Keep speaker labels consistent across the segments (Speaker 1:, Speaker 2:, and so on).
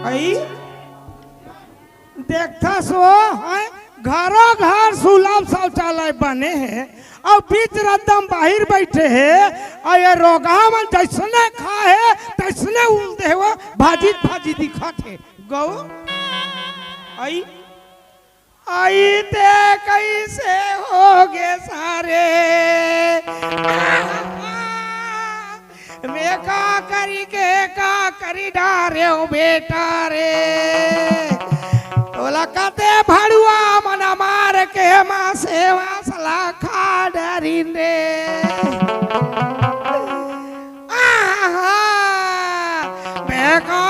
Speaker 1: आई देखता सो है घरों घर सुलभ शौचालय बने हैं और बीच रद्दम बाहर बैठे हैं और ये रोगा मन जैसने खाए तैसने उलते हुए भाजी भाजी दिखत है गौ आई आई ते कैसे होगे सारे मैं का करी डारे हो बेटा रे तोला कते भड़ुआ मना मार के माँ सेवा सला खा डरी रे मैं का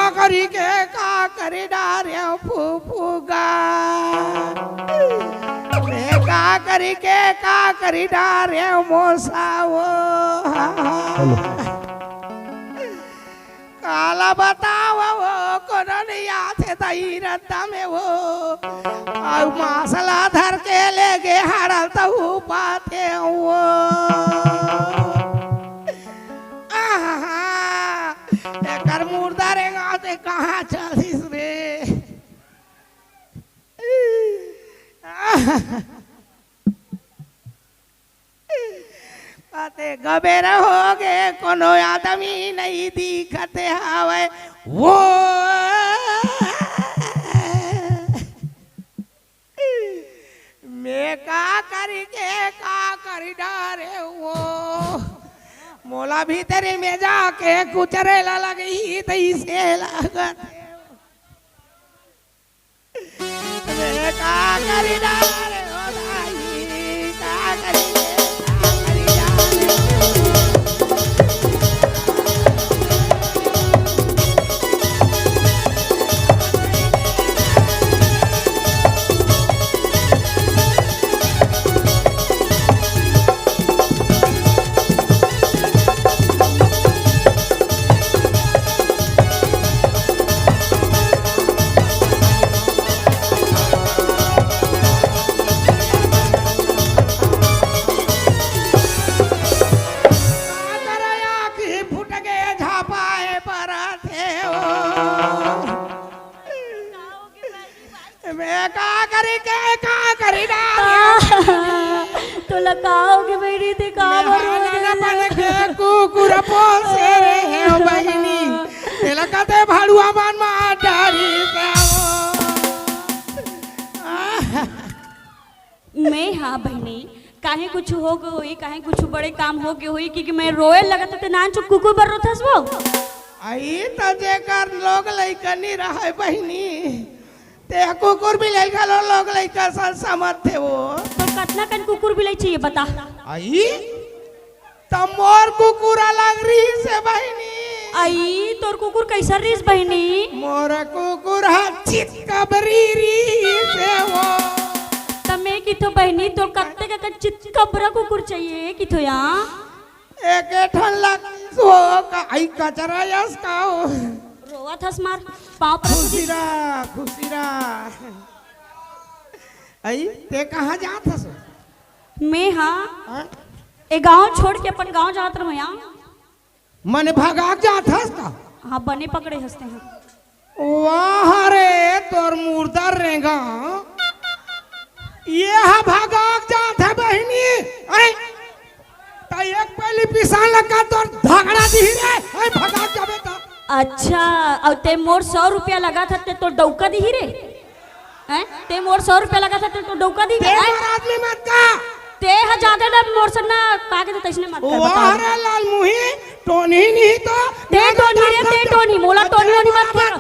Speaker 1: करी डारे हो फूफूगा मैं का करी डारे हो मोसाओ काला बताओ वो कौन नहीं आते तई रत्ता में वो और मसाला धर के लेके हड़ल तो पाते वो एकर मुर्दा रे गाते कहाँ चलिस रे आते गबेर हो गए कोनो आदमी नहीं दिखते हवे वो मैं का करी डारे वो मोला भीतरे में जाके कुचरे ला लगी तई से लागत मैं का करी डारे हो दाई का करी
Speaker 2: तो लगाओगे मेरी
Speaker 1: कुकुर पोसे रे है बहिनी तेला कते भाड़ुआ मान मार डारी
Speaker 2: मैं हाँ बहनी काहे कुछ हो गए हुई काहे कुछ बड़े काम हो गए हुई क्योंकि मैं रोए लगत ते नान चुप कुकुर बर रोथस वो
Speaker 1: आई त जेकर लोग लइकनी रहे बहिनी ते कुकुर भी लइका लोग लइका सन समझ थे वो
Speaker 2: तो कितना कन कुकुर भी ले चाहिए बता
Speaker 1: आई त मोर कुकुर अलग री से बहिनी
Speaker 2: आई तोर कुकुर कैसा रीस बहनी
Speaker 1: मोर कुकुर चितकबरी री से वो
Speaker 2: तमे किथो बहनी तोर कत्ते का चितकबरा कुकुर चाहिए किथो यहाँ
Speaker 1: एक ठन लग सो का आई कचरा यस काओ
Speaker 2: रोवा थस मार पाँव पर
Speaker 1: खुशीरा आई ते कहाँ जात हस
Speaker 2: मैं हाँ ए गांव छोड़ के अपन गांव जात रहो यहाँ
Speaker 1: मन भगाक जात हस का
Speaker 2: हाँ बने पकड़े हंसते हैं
Speaker 1: वाह रे तोर मुर्दा रेगा ये हा भगाक जात है बहिनी अरे ता एक पहली पिसान लगा तोर धगड़ा दी रे अरे भगाक जाबे ता
Speaker 2: अच्छा और ते मोर 100 रुपया लगा था ते तो डौका दी रे हैं ते मोर 100 रुपया लगा था ते तो डौका दी
Speaker 1: रे आदमी मत का
Speaker 2: ते हा ज्यादा ना मोर सन्ना कागे तो तैसने मत कर बता
Speaker 1: अरे लाल मुही टोनी नहीं तो
Speaker 2: ते टोनी रे ते टोनी मोला टोनी होनी मत कर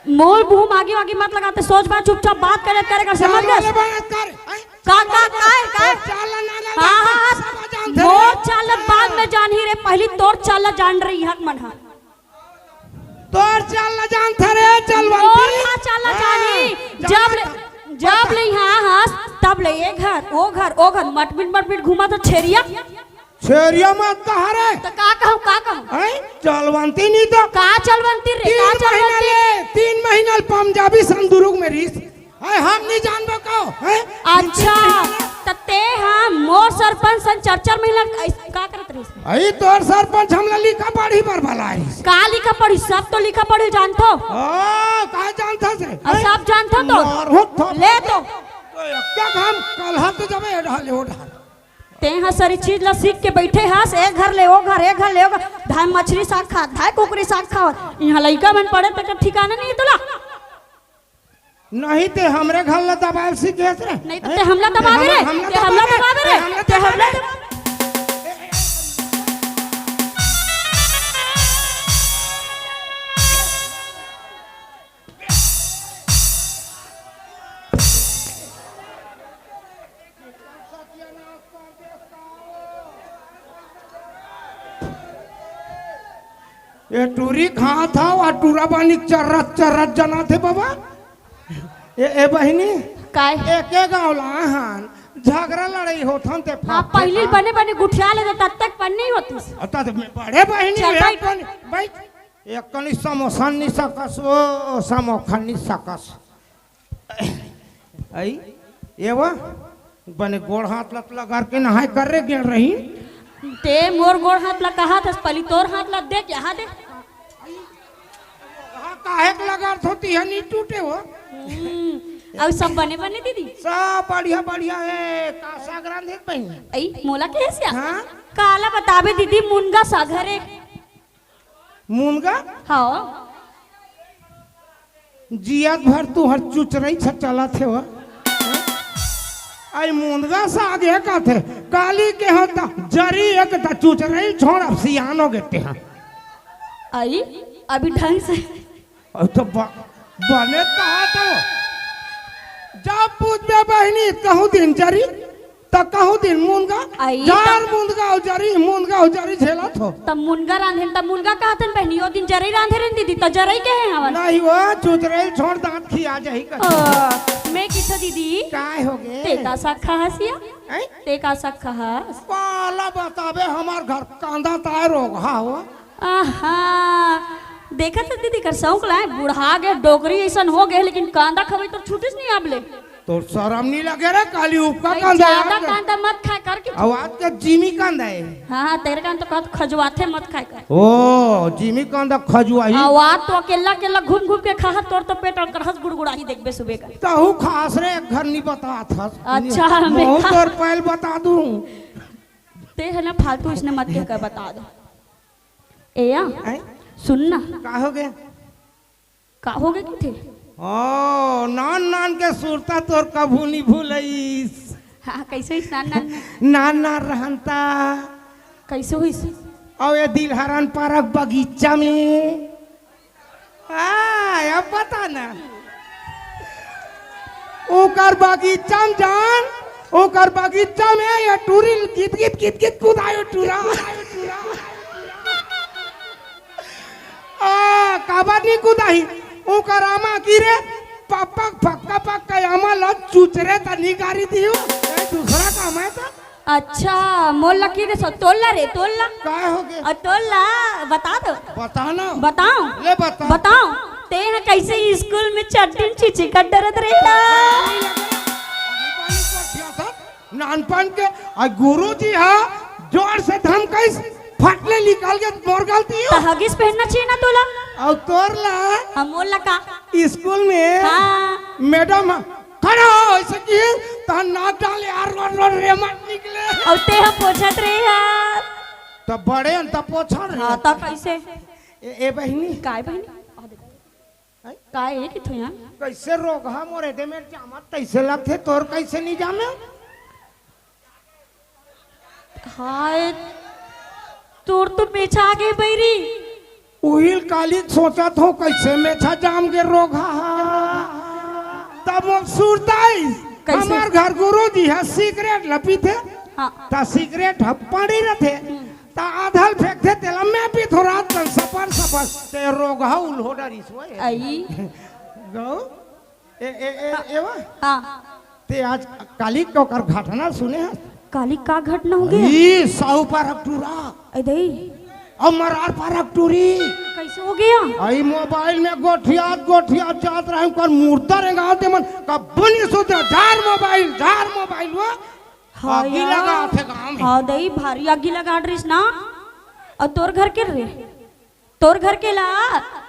Speaker 2: मोर बूम आगे आगे मत लगाते सोच बात चुपचाप बात करेगा समझ गए का हां मोर चाल बाद में जान ही रे पहली तोर चाल जान रही हक मन हा
Speaker 1: तोर चाल जान थरे चलवंती
Speaker 2: तोर का चाल जानी जब ले हां हां तब ले ये घर ओ घर मटमिट घुमा तो छेरिया
Speaker 1: मत कहा रे
Speaker 2: तो का कहूं
Speaker 1: हैं चलवंती नहीं तो
Speaker 2: का चलवंती रे का चलवंती
Speaker 1: 3 महीना पंजाबी संदूरुग में रीस है हम नहीं जानबो का है।
Speaker 2: अच्छा तते हम मोर सरपंच सन चर्चा महिला का करत रही
Speaker 1: आई तोर सरपंच हमला लिखा पढ़ी पर भला है।
Speaker 2: का लिखा पढ़ी सब तो लिखा पढ़ी जानतो
Speaker 1: ओ का जानता से
Speaker 2: सब जानतो तो ले तो
Speaker 1: क्या काम कल हाथ तो जबे ढाले हो ढाल
Speaker 2: ते हा सारी चीज ला सीख के बैठे हास एक घर ले ओ घर एक घर ले ओ धाय मछली साग खा धाय कुकरी साग खा यहाँ लइका मन पड़े तक ठिकाना नहीं तोला
Speaker 1: नहीं ते हमरे घर ला दबाव सीखे रे
Speaker 2: नहीं तो ते हमला दबावे रे ते हमला दबावे रे ते हमला
Speaker 1: ये टूरी कहाँ था और टूरा पानी चर्रत चर्रत जना थे बाबा ए बहिनी
Speaker 2: काय
Speaker 1: एक गाँव लाहन झगड़ा लड़ाई होथन ते
Speaker 2: आप पहली बने बने गुठिया ले तब तक पन नहीं होती
Speaker 1: अता बड़े बहिनी
Speaker 2: चल बैठ।
Speaker 1: बैठ एक कनी समोसा नहीं सकस ओ समोखा नहीं सकस आई ये वो बने गोड़ हाथ लत लगा के नहाय कर रे गिर रही
Speaker 2: ते मोर गोड़ हाथ ला कहा था पहली तोर हाथ ला देख यहाँ देख
Speaker 1: काहे के लगा होती है नहीं टूटे हो
Speaker 2: अब सब बने बने दीदी
Speaker 1: सब बढ़िया बढ़िया है कासा ग्राम देख पहने
Speaker 2: आई मोला कैसे
Speaker 1: हाँ
Speaker 2: काला बतावे दीदी मुनगा सागर है
Speaker 1: मुनगा
Speaker 2: हाँ
Speaker 1: जिया भर तू हर चुच रही चला थे वो आई मुनगा सा आगे का थे काली के होता जरी एक ता चुच रही छोड़ अब सियान हो गए हैं
Speaker 2: आई अभी ढंग से
Speaker 1: और तो बने कहा तो जब पूछ बे बहनी कहूँ दिन जरी तो कहूँ दिन मुनगा जार मुनगा और जरी झेला थो
Speaker 2: तब मुनगा रांधे तब मुनगा कहतन पहनी ओ दिन जरई रांधे रे दीदी तो जरई के है हवन
Speaker 1: नहीं वो चुचरे छोड़ दांत खिया जाही कर
Speaker 2: मैं किछो दीदी
Speaker 1: काय हो गए
Speaker 2: ते का सखा हसिया ते का सखा हस
Speaker 1: काला बतावे हमार घर कांदा तार रोग हा हो
Speaker 2: आहा देखा तो दीदी कर शौक लाए बुढ़ा गए डोकरी ऐसा हो गए लेकिन कांदा खबे तो छूटिस नहीं आबले
Speaker 1: तो शर्म नहीं लगे रे काली उपका कांदा
Speaker 2: ज्यादा कांदा मत खाए कर के
Speaker 1: आवाज का जिमी कांदा है
Speaker 2: हाँ तेरे कान तो कहत खजवाथे मत खाए कर
Speaker 1: ओ जिमी कांदा खजुआही
Speaker 2: आवाज तो अकेला अकेला घूम घूम के खा तोर तो पेट और करहस गुड़गुड़ाही देखबे सुबह का
Speaker 1: तहु खास रे घर नहीं बता था
Speaker 2: अच्छा मैं
Speaker 1: बहुत और पहल बता दूं
Speaker 2: ते है ना फालतू इसने मत के बता दो ए या सुनना
Speaker 1: का हो गया
Speaker 2: का हो गए कि थे
Speaker 1: ओ नान नान के सुरता तोर कभू नहीं भूलईस
Speaker 2: हाँ कैसे हुई नान नान
Speaker 1: नान नान रहता
Speaker 2: कैसे हुई
Speaker 1: और ये दिलहरन पार्क बगीचा में अब बता ना ओकर बगीचा में जान ओकर बगीचा में ये टूरी गीत गीत गीत गीत कूदायो टूरा काबानी कुदाही ओकर आमा गिरे पापा पक्का पक्का आमा ल चुचरे त निगारी दियो दूसरा काम है तो
Speaker 2: अच्छा मोल की रे तोला रे तोला
Speaker 1: काय हो गए
Speaker 2: तोला बता दो
Speaker 1: बताना
Speaker 2: बताओ
Speaker 1: ले बता
Speaker 2: बताओ ते है कैसे स्कूल में चट्टिन चिची का डरत रहता
Speaker 1: नानपन के गुरुजी हा जोर से धम कैसे फटले निकाल के मोर गलती हो
Speaker 2: हगिस पहनना चाहिए ना तोला
Speaker 1: और तोर ला
Speaker 2: हम मोल का
Speaker 1: स्कूल में
Speaker 2: हाँ
Speaker 1: मैडम खड़ा हो ऐसे कि तो नाक डाले यार रोड रेमट निकले
Speaker 2: और ते हम पोछत रहे यार
Speaker 1: तो बड़े अन तो पोछा रहे
Speaker 2: हाँ तो कैसे
Speaker 1: ए बहनी
Speaker 2: काय बहनी काय है किथो यार
Speaker 1: कैसे रोगा मोरे दे मेरे जामत कैसे लगते तोर कैसे नहीं जामे
Speaker 2: हाय तोर तो मेछा आ गई बैरी
Speaker 1: उहिल काली सोचा तो कैसे मेछा जाम के रोगा तब सुरताई हमार घर गुरु जी है सिगरेट लपी थे
Speaker 2: हाँ
Speaker 1: ता सिगरेट पड़ी रहे ता आधल फेंक थे तेला मैं भी थोड़ा सपर सपर ते रोगा उल्हो डरी सोए
Speaker 2: आई
Speaker 1: गो ए वा
Speaker 2: हाँ
Speaker 1: ते आज काली को कर घटना सुने हैं
Speaker 2: काली का घटना हो गया
Speaker 1: ई साहू पर टूरा
Speaker 2: अदई
Speaker 1: और मरार पारक टूरी
Speaker 2: कैसे हो गया?
Speaker 1: आई मोबाइल में गोठिया जात रहे कर मूर्ता रेगा दे मन कब्बनी सोते झार मोबाइल वो आगी लगा थे गांव में।
Speaker 2: हाँ दई भारी आगी लगा ड्रिस ना। और तोर घर के रे, तोर घर के ला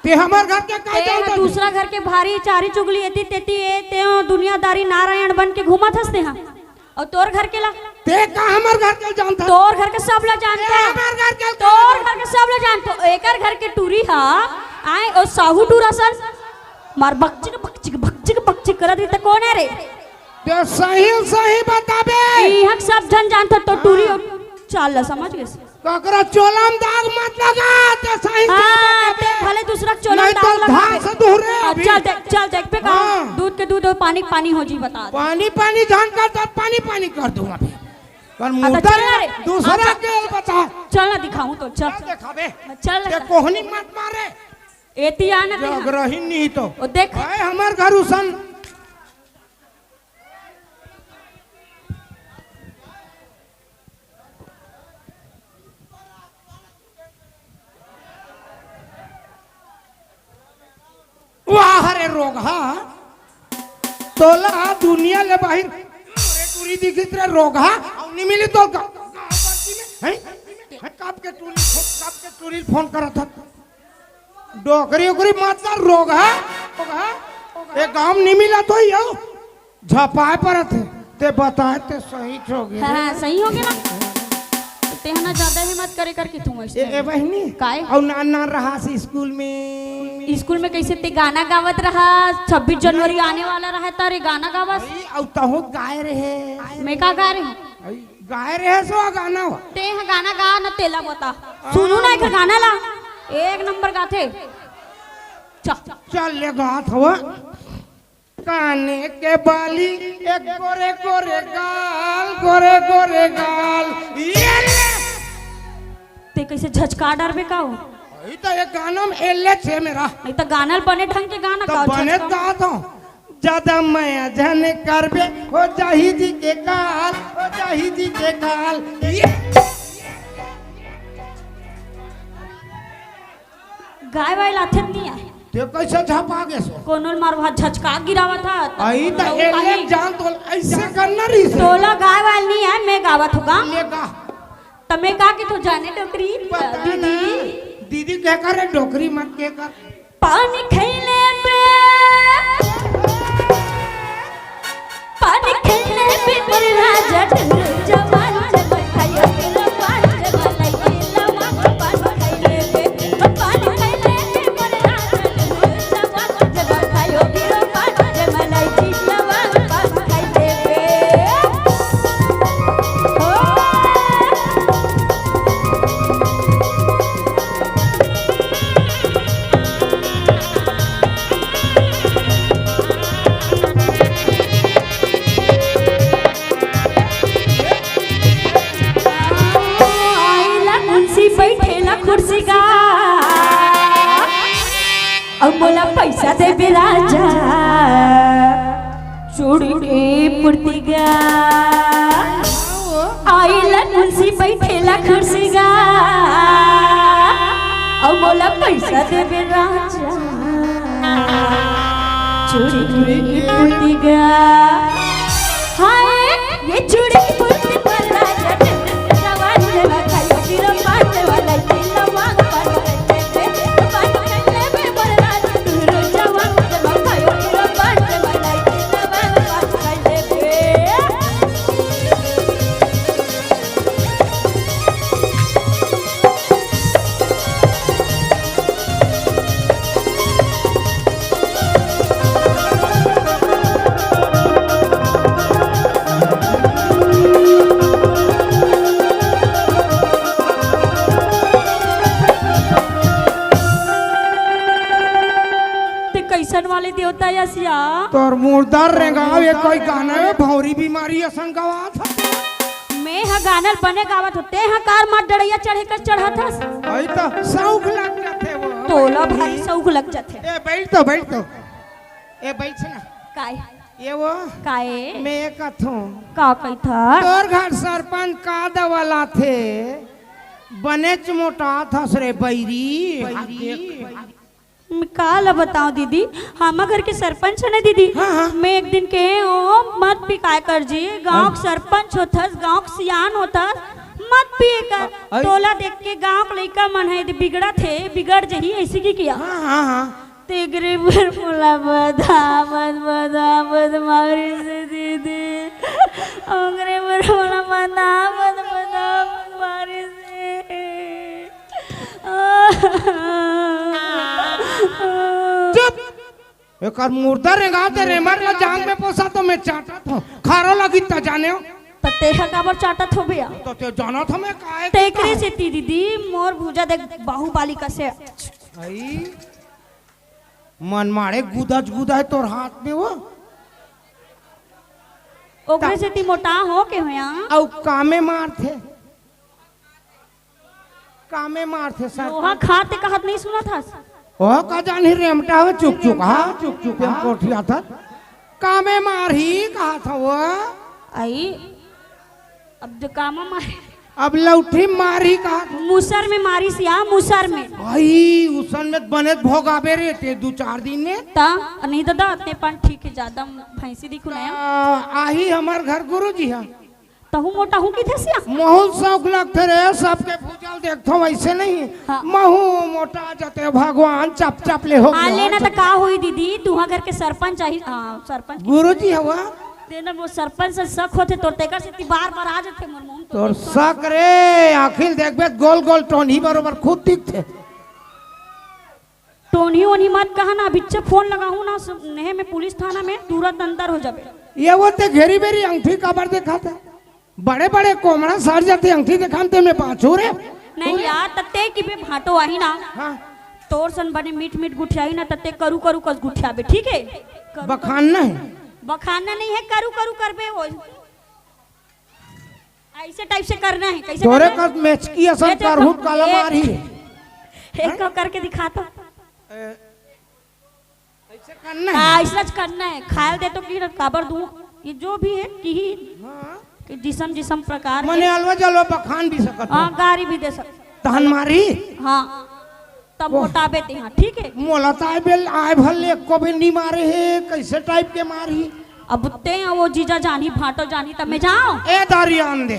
Speaker 1: ते हमार घर के का
Speaker 2: ते दूसरा घर के भारी चारी चुगली एती तेती ए ते दुनियादारी नारायण बन के घूमत हंसते हैं। और तोर घर के ला
Speaker 1: ते का हमार घर के जानता
Speaker 2: तोर घर के सब ला जानते हैं।
Speaker 1: हमार घर के
Speaker 2: तोर घर के सब ला जानते एकर घर के टूरी हा आए और साहू टूरा सर मार बकचिक करत रही त कौन है रे?
Speaker 1: ते सही बताबे
Speaker 2: ई हक सब जन जानता तो टूरी चाल समझ गए
Speaker 1: ककरा चोलम दाग मत लगा ते सही
Speaker 2: हां ते भले दूसरा चोलम दाग लगा
Speaker 1: धास दूरे
Speaker 2: चल देख पे का दूध के दूध और पानी पानी हो जी बता
Speaker 1: पानी जान कर तो पानी कर दूंगा फिर पर मुर्दा दूसरा के बता
Speaker 2: चल ना दिखाऊं तो चल
Speaker 1: दिखाबे
Speaker 2: चल
Speaker 1: ते कोहनी मत मारे
Speaker 2: एती आना
Speaker 1: जगरही नहीं तो
Speaker 2: ओ देख
Speaker 1: भाई हमार घर उसन वाह रे रोग हा तोला दुनिया ले बाहर रे टूरी दिखित रे रोग हा और नहीं मिली तो का हैं कब के टूरी फोन करत था डोकरी ओकरी माता रोग हा ए गांव नहीं मिला तो यो झपाए परत ते बताए ते सही हो गया।
Speaker 2: हां सही हो गया ना ते ना ज्यादा हिम्मत करे करके तुम ऐसे
Speaker 1: ए बहनी
Speaker 2: काय
Speaker 1: और ना रहा स्कूल में
Speaker 2: कैसे ते गाना गावत रहा 26 जनवरी आने वाला रहा तारे गाना गावस
Speaker 1: और तहो गाय रहे
Speaker 2: मैं का गा रही
Speaker 1: गाय रहे सो गाना
Speaker 2: ते गाना गा न तेला बता सुनू ना एक गाना ला एक नंबर गाथे
Speaker 1: चल ले गात हो काने के बाली एक गोरे गोरे गाल ये
Speaker 2: ते कैसे झचका डरबे का हो
Speaker 1: ई तो एक गाना में एले छे मेरा
Speaker 2: नहीं तो गाना बने ढंग के गाना
Speaker 1: तो बने गात हो ज्यादा मैं जन करबे हो जाही जी के काल
Speaker 2: गाय वाय लाथत नहीं है
Speaker 1: ते कैसे झपा गे सो
Speaker 2: कोनोल मारवा झचका गिरावा था
Speaker 1: आई तो एले जान तो ऐसे करना रही से
Speaker 2: तोला गाय वाल नहीं है मैं गावत होगा
Speaker 1: ले गा
Speaker 2: तमे का के तो जाने डोकरी
Speaker 1: दीदी कह कर डोकरी मत कह कर
Speaker 2: पानी खैले पे पर राजा जवान जब खायो तेरा पान जब लगे लमा पान खैले पे पानी खैले पे पर राजा जवान जब खायो तेरा पान जब लगे लमा पान खैले पे हो कुर्सी का अब बोला पैसा दे बे राजा चूड़ी के पुर्ती गा आइला कुर्सी बैठेला कुर्सी गा अब बोला पैसा दे बे राजा चूड़ी के पुर्ती गा हाय ये चूड़ी की पुर्ती पर राजा जवान जवा खायो फिर पाते वाला वाले देवता यसिया
Speaker 1: तोर मुर्दार रेगाव ये कोई गाना में भौरी बीमारी असन गवा था
Speaker 2: मैं हा गानल बने गावत होते हा कार मार डड़ैया चढ़े कर चढ़त हस
Speaker 1: आई तो शौक लग जाते वो
Speaker 2: तोला भारी शौक लग जाते
Speaker 1: ए बैठ तो ए बैठ ना
Speaker 2: काय
Speaker 1: ये वो
Speaker 2: काए
Speaker 1: मैं कथूं
Speaker 2: का कई था
Speaker 1: तोर घर सरपंच का दवाला थे बनेच मोटा थस रे बैरी
Speaker 2: मैं काला बताऊं दीदी, हम घर के सरपंच है ना दीदी।
Speaker 1: हाँ।
Speaker 2: मैं एक दिन के ओ मत पिकाय कर जी, गांव के सरपंच होथस, गांव के सियान होथस, मत पिए कर। टोला देख के गांव के लइका मन है बिगड़ा थे, बिगड़ जही ऐसी की किया।
Speaker 1: हाँ
Speaker 2: तेगरे पर मुला बदामद मारी से दीदी, अंगरे पर मुला बदामद मारी से।
Speaker 1: चुप, एक मुर्दा रेंगाते रे मर ला जांग में पोसा तो मैं चाटा था, खारो लगी त जाने हो।
Speaker 2: तो तेहा काबर चाटत हो भैया?
Speaker 1: तो ते जाना था मैं काहे
Speaker 2: तेकरे से ती दीदी मोर भूजा देख बाहुबली का से।
Speaker 1: आई मन मारे गुदज गुदा है तोर हाथ में वो।
Speaker 2: ओकरे से ती मोटा हो के होया?
Speaker 1: औ कामे मार थे, कामे मार थे सर।
Speaker 2: लोहा खाते कहत नहीं सुना था?
Speaker 1: ओ का जानी रेमटा हो चुक चुक हाँ चुक चुक हम कोठिया था। कामे मार ही कहा था वो।
Speaker 2: आई अब जो कामा मारे
Speaker 1: अब लौठी मारी कहा था।
Speaker 2: मुसर में मारी सिया, मुसर में।
Speaker 1: भाई उसन में बने भोगाबे रे ते 2-4 दिन में
Speaker 2: ता नहीं दादा अपने पान ठीक है, ज्यादा भैंसी दिखू नया।
Speaker 1: आही हमार घर गुरुजी है।
Speaker 2: तहु मोटा हूँ की थे सिया?
Speaker 1: महू शौक लगते रे सबके भूजल देखो वैसे नहीं।
Speaker 2: हाँ।
Speaker 1: महू मोटा जाते भगवान चप चप ले हो
Speaker 2: आ लेना तो का हुई दीदी, तुहा घर के सरपंच आई। हाँ सरपंच
Speaker 1: गुरुजी हवा
Speaker 2: तेना वो सरपंच से शक होते तोर तेकर से बार आ जाते मोर मुंह
Speaker 1: तोर शक रे। आखिर देखबे गोल गोल टोनी बरोबर खुद दिखते।
Speaker 2: टोनी ओनी मत कहा ना, बिच्चे फोन लगाऊं ना नेहे में पुलिस थाना में तुरंत अंदर हो जाबे।
Speaker 1: ये वो ते घेरी बेरी अंगठी काबर दिखाता, बड़े बड़े कोमड़ा सर जाते अंगठी दिखाते में पाछू रे।
Speaker 2: नहीं यार तत्ते की बे भाटो आही ना।
Speaker 1: हाँ।
Speaker 2: तोर सन बने मीठ मीठ गुठियाई ना तत्ते करू करू कस गुठियाबे, ठीक है?
Speaker 1: बखानना है,
Speaker 2: बखाना नहीं है, करू करू करबे वो। ऐसे टाइप से करना है। कैसे
Speaker 1: तोरे
Speaker 2: करना है?
Speaker 1: का मैच की असर करहुत काला मारी
Speaker 2: एक को करके दिखाता।
Speaker 1: ऐसे करना है।
Speaker 2: ऐसा करना है। खाए दे तो की काबर दूं, ये जो भी है कि
Speaker 1: हाँ।
Speaker 2: कि जिसम जिसम प्रकार के।
Speaker 1: मने अलवा जलवा बखान भी सकत
Speaker 2: हाँ गाड़ी भी दे सकते।
Speaker 1: तहन मारी
Speaker 2: हाँ तब मोटाबे ते हाँ, ठीक है?
Speaker 1: मोला ताय बेल आय भले को भी नहीं मारे है, कैसे टाइप के मारी।
Speaker 2: अब ते वो जीजा जानी भाटो जानी तब मैं जाऊं।
Speaker 1: ए दारियान दे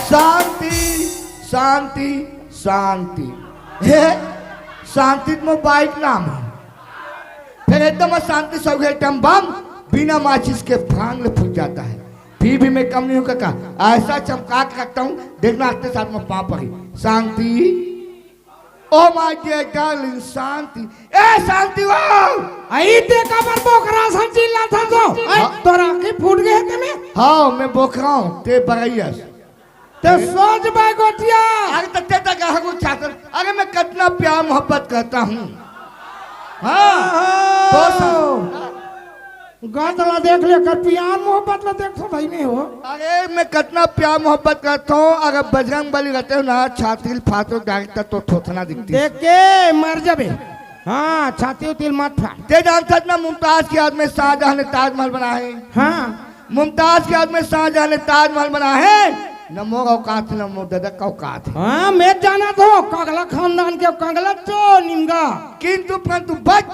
Speaker 3: शांति शांति शांति हे शांति में बाइक नाम है। फिर एकदम शांति सब एकदम बम बिना माचिस के फांग फूट जाता है। फिर भी मैं कम नहीं हूँ काका, ऐसा चमका के रखता हूँ, देखना आते साथ में पाँव पड़ी। शांति ओ माय डियर डार्लिंग शांति, ए शांति वो
Speaker 1: आई ते काबर बोकरा सन चिल्ला था तो तोरा की फूट गए के में।
Speaker 3: हाँ मैं बोख रहा हूँ ते बरैयस
Speaker 1: ते सोच बाय गोटिया।
Speaker 3: अरे तत्ते तक हगु छात्र, अरे मैं कितना प्यार मोहब्बत करता हूँ। हाँ तो
Speaker 1: गातला देख ले कर प्यार मोहब्बत ला देखो भाई नहीं हो।
Speaker 3: अरे मैं कितना प्यार मोहब्बत करता हूँ। अगर बजरंग बली रहते हो ना छाती फातो डालता तो थोथना दिखती है।
Speaker 1: देख के मर जाबे। हाँ छाती उतिल मत फाड़।
Speaker 3: ते जानता ना मुमताज के याद में शाहजहां ने ताजमहल बना है।
Speaker 1: हाँ
Speaker 3: मुमताज के याद में शाहजहां ने ताजमहल बना है। न मोर औकात न मोर दादा का औकात है।
Speaker 1: हाँ मैं जाना तो कागला खानदान के कागला चो निमगा।
Speaker 3: किंतु परंतु बच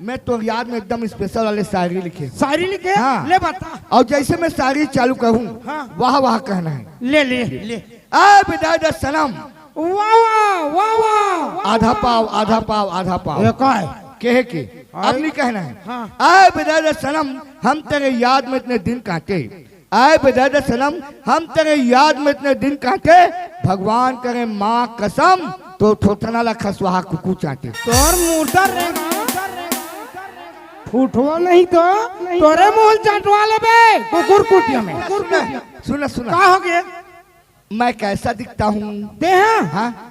Speaker 3: मैं तो याद में एकदम स्पेशल वाले शायरी लिखे।
Speaker 1: शायरी लिखे?
Speaker 3: हाँ।
Speaker 1: ले बता।
Speaker 3: और जैसे मैं शायरी चालू करूँ
Speaker 1: हाँ।
Speaker 3: वाह वाह कहना है।
Speaker 1: ले ले ले।
Speaker 3: आ बिदादा सनम
Speaker 1: वाह वाह वाह वाह।
Speaker 3: आधा पाव आधा पाव आधा पाव
Speaker 1: ये काय?
Speaker 3: कहे के अब नहीं कहना है।
Speaker 1: हाँ।
Speaker 3: आए बिदादा सनम हम तेरे याद में इतने दिन काटे। आए बिदादा सनम हम तेरे याद में इतने दिन काटे। भगवान करे माँ कसम तो थोथना ला खसवाहा कुकू चाटे।
Speaker 1: तोर मुर्दा रहेगा फूटवा नहीं तो तोरे मुंह चाटवा ले बे कुकुर कुटिया में।
Speaker 3: सुना सुना
Speaker 1: का हो गए?
Speaker 3: मैं कैसा दिखता हूँ?
Speaker 1: दे हाँ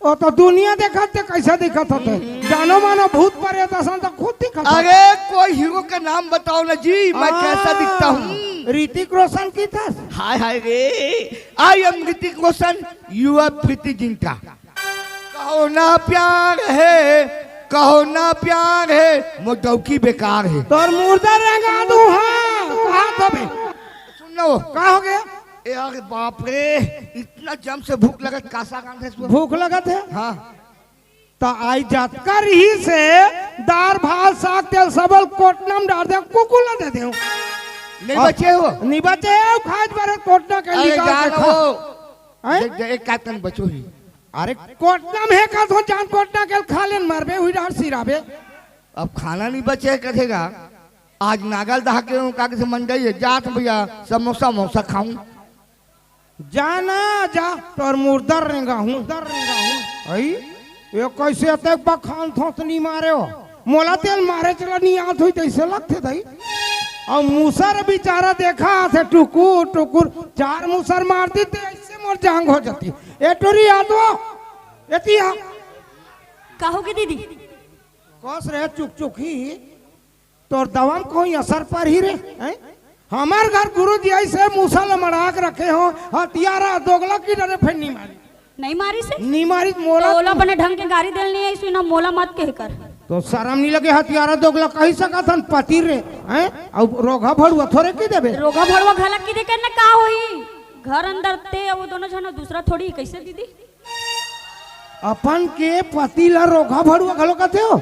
Speaker 1: ओ तो दुनिया देखते कैसा दिखत होते। जानो मानो भूत परे दसन तो खुद दिखत।
Speaker 3: अरे कोई हीरो का नाम बताओ ना जी, मैं कैसा दिखता हूँ?
Speaker 1: ऋतिक रोशन की था।
Speaker 3: हाय हाय रे I am Hrithik Roshan, you are Preity Zinta. Kaho Naa प्यार है कहो ना प्यार है मोटौकी बेकार है।
Speaker 1: तोर मुर्दा रेंगा दू हाँ कहा था बे
Speaker 3: सुनो
Speaker 1: का हो गया
Speaker 3: यार बाप रे इतना जम से भूख लगत कासा कांधे से
Speaker 1: भूख लगत है
Speaker 3: हाँ
Speaker 1: तो आई जात कर ही से दार भात साग तेल सबल कोटनम डाल दे कुकुला दे दे
Speaker 3: नहीं बचे हो
Speaker 1: नहीं बचे खाज बारे कोटना के
Speaker 3: अरे
Speaker 1: निकाल
Speaker 3: जान
Speaker 1: के खा
Speaker 3: हो एक कातन बचो ही
Speaker 1: अरे कोटनम है का तो जान कोटना के खा लेन मरबे हुई डार सिराबे
Speaker 3: अब खाना नहीं बचे कथेगा आज नागल दहा के काके से मंडई है जात भैया समोसा मोसा खाऊं
Speaker 1: जाना जा तोर मुर्दर रेंगा हूं आई ये कैसे अतक बखान थोसनी मारे हो मोला तेल मारे चला नहीं आत हुई तैसे लगते दई और मूसर बेचारा देखा थे टुकुर टुकुर 4 मूसर मारती तो ऐसे मोर जांग हो जाती ए टोरी आदो एतिया
Speaker 2: कहोगे दीदी
Speaker 1: कस रहे चुक चुक ही तोर दवाम कोई असर पर ही रे हैं हमार घर गुरु जी ऐसे मूसल मड़ाक रखे हो हथियारा दोगला की डरे फिर नहीं मारी
Speaker 2: नहीं मारी से
Speaker 1: नहीं मारी मोला
Speaker 2: मोला बने ढंग के गाड़ी देलनी है सुना मोला मत कहकर
Speaker 1: तो शर्म नहीं लगे हथियारा दोगला कही सका थन पति रे हैं अब रोगा भड़ुआ थोड़े की देबे
Speaker 2: रोगा भड़वा घलक की देकर ना का होई घर अंदर ते वो दोनों जना दूसरा थोड़ी कैसे दीदी
Speaker 1: अपन के पति ला रोगा भड़ुआ घलो कथे हो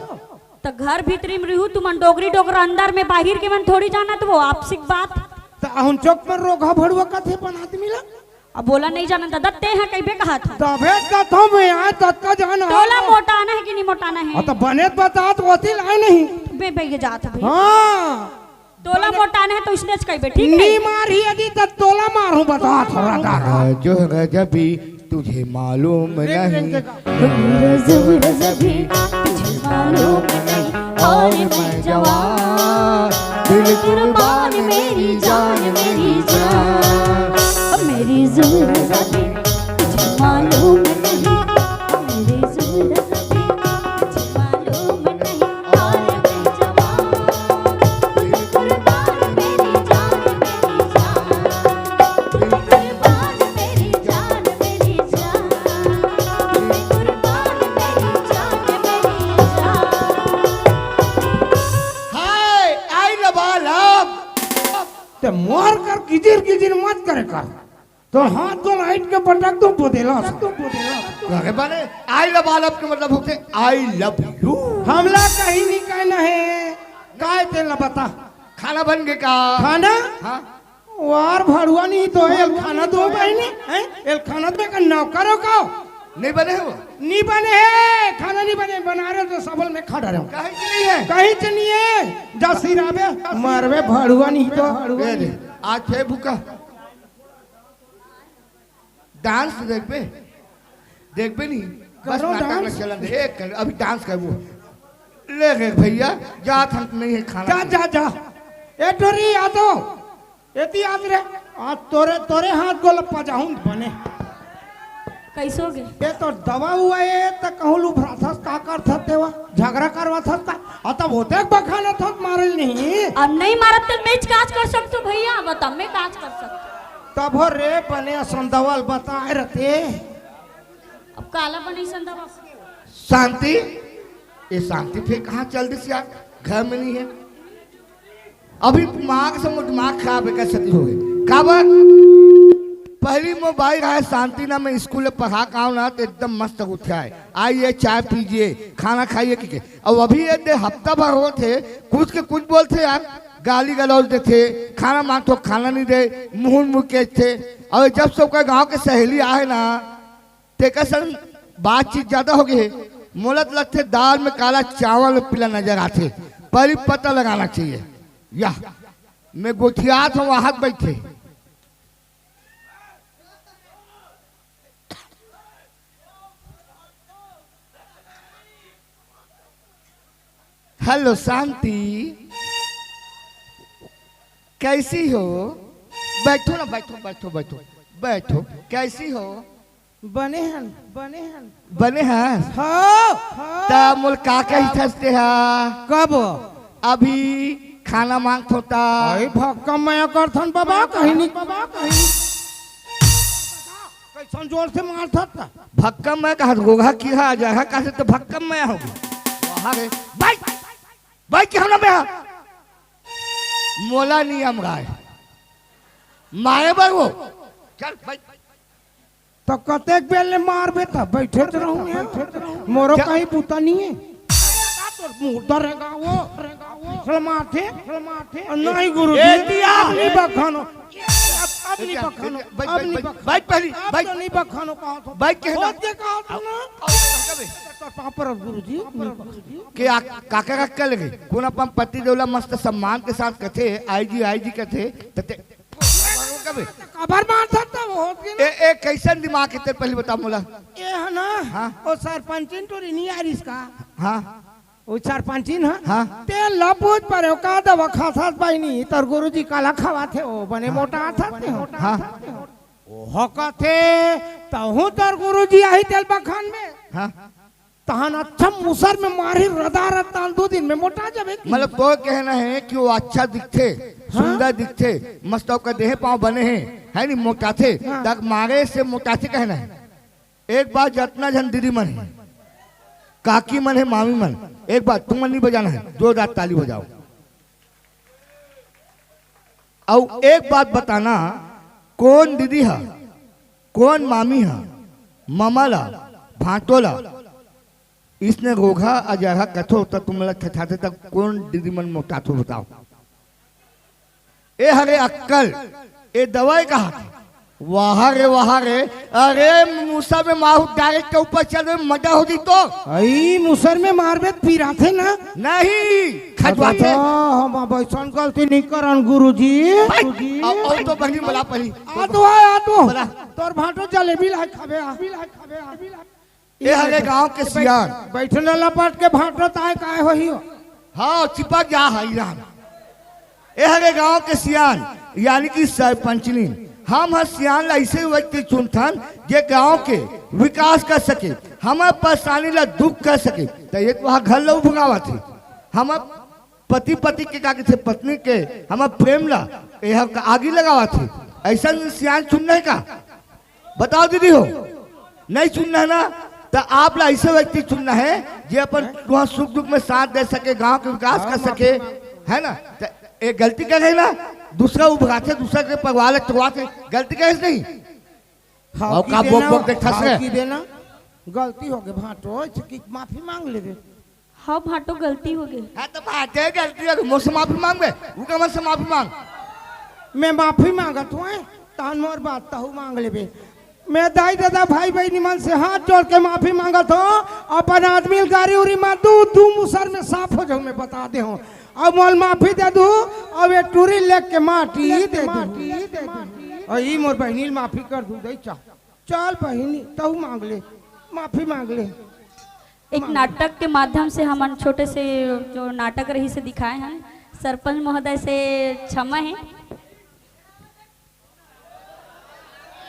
Speaker 2: तो घर भीतरी में रहू तुम डोगरी डोगरा अंदर में बाहर के मन थोड़ी जाना तो वो आपसिक बात
Speaker 1: तो अहुन चौक पर रोगा भड़ुआ कथे पन आदमी ला
Speaker 2: अब बोला नहीं जाना दादा ते हैं कहीं कहा था
Speaker 1: तबे कथो में आए तत्का जाना
Speaker 2: तोला मोटाना है कि नहीं मोटाना है
Speaker 1: तो बने बता तो ओती लाए नहीं
Speaker 2: बे बे जात है
Speaker 1: हां
Speaker 2: तोला मोटाना है तो इसने कहीं ठीक है
Speaker 1: नहीं मारी यदि तो तोला मारूं बता थोड़ा दादा
Speaker 3: जो गजबी तुझे मालूम नहीं
Speaker 2: तुझे मालूम नहीं और मैं जवान
Speaker 3: दिल
Speaker 2: कुर्बान मेरी जान मेरी ज़िंदगी तुझे मालूम नहीं मेरी ज़िंदगी तुझे मालूम नहीं और मैं जवान दिल कुर्बान मेरी जान दिल कुर्बान मेरी जान दिल कुर्बान मेरी जान
Speaker 3: हाय आई लबालब
Speaker 1: ते मार कर गिजिर गिजिर मत करे कर तो हाथ तो लाइट के पटक दो बोदेला
Speaker 3: कहे बने आई लबालब के मतलब होते आई लव यू
Speaker 1: हमला कहीं नहीं कहना है काय तेला बता
Speaker 3: खाना बन गया का
Speaker 1: खाना
Speaker 3: हाँ
Speaker 1: वार भड़ुआ नहीं तो एल खाना दो बहने हैं एल खाना दे का नौकरों का
Speaker 3: नहीं बने हो
Speaker 1: नहीं बने है खाना नहीं बने बना रहे तो सबल में खड़ा रहो
Speaker 3: कहीं की नहीं है
Speaker 1: कहीं से नहीं है जा सिराबे मरवे भड़ुआ नहीं तो
Speaker 3: दे दे आज थे भूखा डांस देख पे नहीं बस
Speaker 1: करो
Speaker 3: नाटक में
Speaker 1: डांस।
Speaker 3: चलन दे एक कर अभी डांस कर वो ले गए भैया जा थक नहीं है खाना
Speaker 1: जा जा जा ए टोरी आ तो एती आज रे आज तोरे तोरे हाथ गोल पजाऊं बने
Speaker 2: कैसे हो गए
Speaker 1: ये तो दवा हुआ है तो कहूँ लू भ्राथस का कर थते वा झगड़ा करवा थता अतः होते बखाना थत मारल नहीं
Speaker 2: अब नहीं मारत तो मैं काज कर सकते हो भैया बता मैं काज कर सकता
Speaker 1: तब हो रे बने संदवल बताए रहते
Speaker 2: अब काला बनी संदवा
Speaker 3: शांति ये शांति फिर कहाँ चल दी यार घर में नहीं है अभी दिमाग से दिमाग खराब है कैसे हो गए काबर पहली मोबाइल है शांति ना मैं स्कूल में पढ़ा का ना तो एकदम मस्त उठा है आइए चाय पीजिए खाना खाइए कि अब अभी ये दे हफ्ता भर हो थे कुछ के कुछ बोलते यार गाली गलौज देते खाना मांग तो खाना नहीं दे मुंह मुके थे और जब सबका गांव के सहेली आए ना तेका सन बातचीत ज्यादा हो गई मोलत लगते दाल में काला चावल में पीला नजर आते पहले पता लगाना चाहिए या मैं गोठियात हूँ वहां बैठे हेलो शांति कैसी हो बैठो ना बैठो बैठो बैठो बैठो कैसी हो
Speaker 1: बने
Speaker 3: बने हैं
Speaker 1: हाँ
Speaker 3: तब मुल का कही थसते हैं
Speaker 1: कब
Speaker 3: अभी खाना मांग होता
Speaker 1: अरे भक्का मैं करथन बाबा कहीं नहीं बाबा कहीं कैसन जोर से मार था
Speaker 3: भक्कम मैं कहा गोगा की आ जाएगा कैसे तो भक्कम मैं होगी हारे बाइक बाइक के हमरा में मोला नियम गाय मारे बार वो चल बाइक
Speaker 1: तो कतेक बेल ने मारबे तब बैठे तो रहूं मोरो कहीं पूता नहीं है मुर्दा रहेगा वो माथे नहीं गुरुजी अब नहीं बखानो अब नहीं बखानो अब नहीं बखानो
Speaker 3: बाइक पहली बाइक
Speaker 1: नहीं बखानो कहा तो
Speaker 3: बाइक के
Speaker 1: बहुत के कहा तो ना तो पापर गुरुजी
Speaker 3: के काका का क्या लगे कौन अपन पति देवला मस्त सम्मान के साथ कथे आईजी कथे तते
Speaker 1: कबर मार सकता वो होत के ना
Speaker 3: ए कैसन दिमाग के तेरे पहले बता मोला
Speaker 1: ये है ना वो सरपंचिन तो नहीं आ रही इसका
Speaker 3: हाँ
Speaker 1: वो सरपंचिन है
Speaker 3: हाँ
Speaker 1: ते लपूत पर हो का दवा खासात पाई नहीं तर गुरुजी काला खावा थे वो बने मोटा था थे
Speaker 3: हाँ
Speaker 1: ओ हका थे तो हूँ तर गुरुजी आई तेल बखान में
Speaker 3: हाँ
Speaker 1: तहन अच्छा मुसर में मारी रदार तान 2 दिन में मोटा जावे
Speaker 3: मतलब तो कहना है कि वो अच्छा दिखते सुंदर दिखते मस्त का देह पाँव बने हैं है नहीं मोटा थे तक मारे से मोटा थे कहना है एक बार जतना जन दीदी मन है काकी मन है मामी मन एक बार तुम मन नहीं बजाना है 2 रात ताली बजाओ और एक बात बताना कौन दीदी है कौन मामी है मामाला भाटोला इसने रोघा अजहा कथो तक तुम छाते तक कौन दीदी मन मोटा तो बताओ ए हरे अक्कल ए दवाई कहा वाह रे अरे मूसा में माहू डायरेक्ट के ऊपर चल रहे मजा होती तो
Speaker 1: आई मुसर में मारबे पीरा थे ना
Speaker 3: नहीं खजवाते
Speaker 1: हम बैसन गलती नहीं करन गुरुजी
Speaker 3: और तो बहनी बोला पहली
Speaker 1: आ तो तोर भाटो जलेबी ला खाबे
Speaker 3: ए हरे गांव के सियान
Speaker 1: बैठने लपट के भाटो ताए काहे होही हो
Speaker 3: हाँ चिपक जा हैरान ए हरे गांव के सियान यानी कि सरपंचनी हम सियान ऐसे व्यक्ति चुनथन जे गांव के विकास कर सके हमारे परेशानी ला दुख कर सके तो ये तो वहाँ घर लोग भगावा थे हम पति के का थे पत्नी के हम प्रेम ला यह आगे लगावा थे ऐसा सियान चुनना है का बताओ दीदी हो नहीं चुनना है ना तो आप ला ऐसे व्यक्ति चुनना है जो अपन वहाँ सुख दुख में साथ दे सके गांव के विकास कर सके है ना तो एक गलती कर रहे ना दूसरा उभराते दूसरा के परिवार टुकवाते गलती कैसे नहीं
Speaker 1: हाँ
Speaker 3: का बोक बोक देख ठस रहे
Speaker 1: देना गलती हो गई भाटो की माफी मांग ले दे
Speaker 2: हाँ भाटो गलती हो गई
Speaker 3: हाँ तो भाटे गलती हो गई मुझसे माफी मांग बे वो का मुझसे माफी मांग
Speaker 1: मैं माफी मांगत हूँ तान मोर बात तहु मांग ले मैं दाई दादा भाई बहनी मन से हाथ जोड़ के माफी मांगत हूँ अपन आदमी गाड़ी उड़ी मार दू मुसर में साफ हो जाऊँ मैं बता दे हूँ अब मोल माफी दे दू अब ये टूरी लेग के माटी दे दू और ये मोर बहनी माफी कर दू दे चल बहनी तहु मांग ले माफी मांग ले
Speaker 2: एक नाटक के माध्यम से हम छोटे से जो नाटक रही से दिखाए हैं सरपंच महोदय से क्षमा है